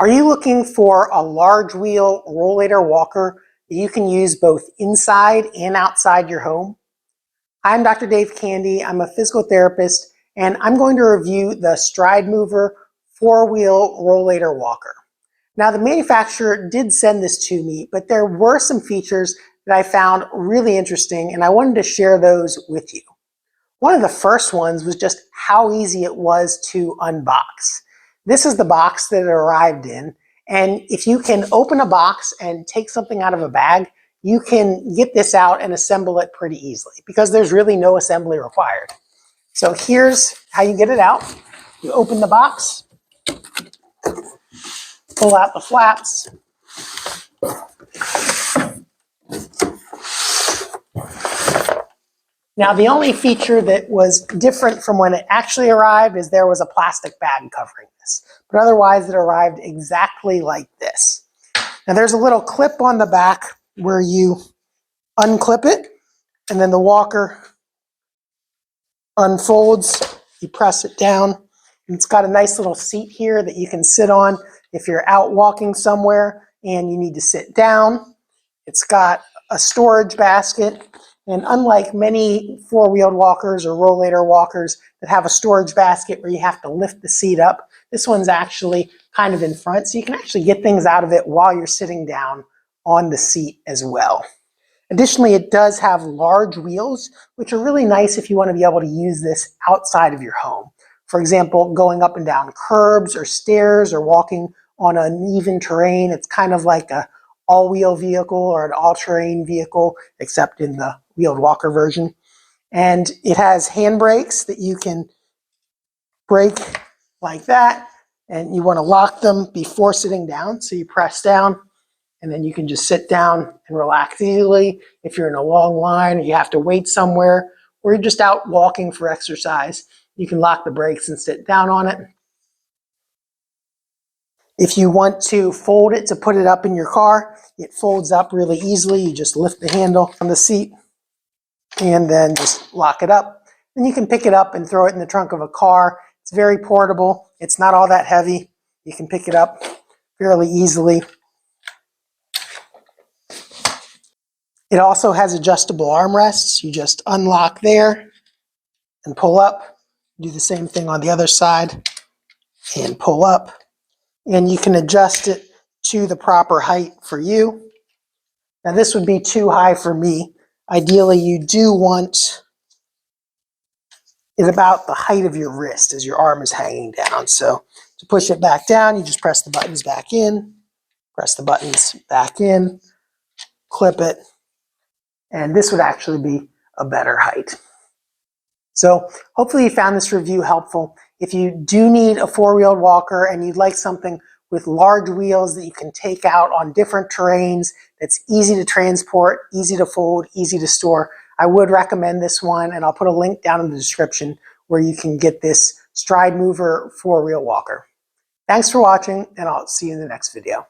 Are you looking for a large wheel rollator walker that you can use both inside and outside your home? I'm Dr. Dave Candy. I'm a physical therapist, and I'm going to review the Stride Mover 4-wheel rollator walker. Now, the manufacturer did send this to me, but there were some features that I found really interesting, and I wanted to share those with you. One of the first ones was just how easy it was to unbox. This is the box that it arrived in, and if you can open a box and take something out of a bag, you can get this out and assemble it pretty easily because there's really no assembly required. So here's how you get it out. You open the box, pull out the flaps, now, the only feature that was different from when it actually arrived is there was a plastic bag covering this, but otherwise it arrived exactly like this. Now, there's a little clip on the back where you unclip it, and then the walker unfolds. You press it down, and it's got a nice little seat here that you can sit on if you're out walking somewhere and you need to sit down. It's got a storage basket. And unlike many four-wheeled walkers or rollator walkers that have a storage basket where you have to lift the seat up, this one's actually kind of in front, so you can actually get things out of it while you're sitting down on the seat as well. Additionally, it does have large wheels, which are really nice if you want to be able to use this outside of your home. For example, going up and down curbs or stairs or walking on uneven terrain. It's kind of like a all-wheel vehicle or an all-terrain vehicle, except in the wheeled walker version. And it has hand brakes that you can brake like that, and you want to lock them before sitting down. So you press down, and then you can just sit down and relax easily. If you're in a long line or you have to wait somewhere, or you're just out walking for exercise, you can lock the brakes and sit down on it. If you want to fold it to put it up in your car, it folds up really easily. You just lift the handle on the seat and then just lock it up. Then you can pick it up and throw it in the trunk of a car. It's very portable. It's not all that heavy. You can pick it up fairly easily. It also has adjustable armrests. You just unlock there and pull up. Do the same thing on the other side and pull up. And you can adjust it to the proper height for you. Now, this would be too high for me. Ideally, you do want it about the height of your wrist as your arm is hanging down. So to push it back down, you just press the buttons back in, press the buttons back in, clip it, and this would actually be a better height. So hopefully you found this review helpful. If you do need a four-wheeled walker and you'd like something with large wheels that you can take out on different terrains, that's easy to transport, easy to fold, easy to store, I would recommend this one, and I'll put a link down in the description where you can get this Stride Mover 4-wheel walker. Thanks for watching, and I'll see you in the next video.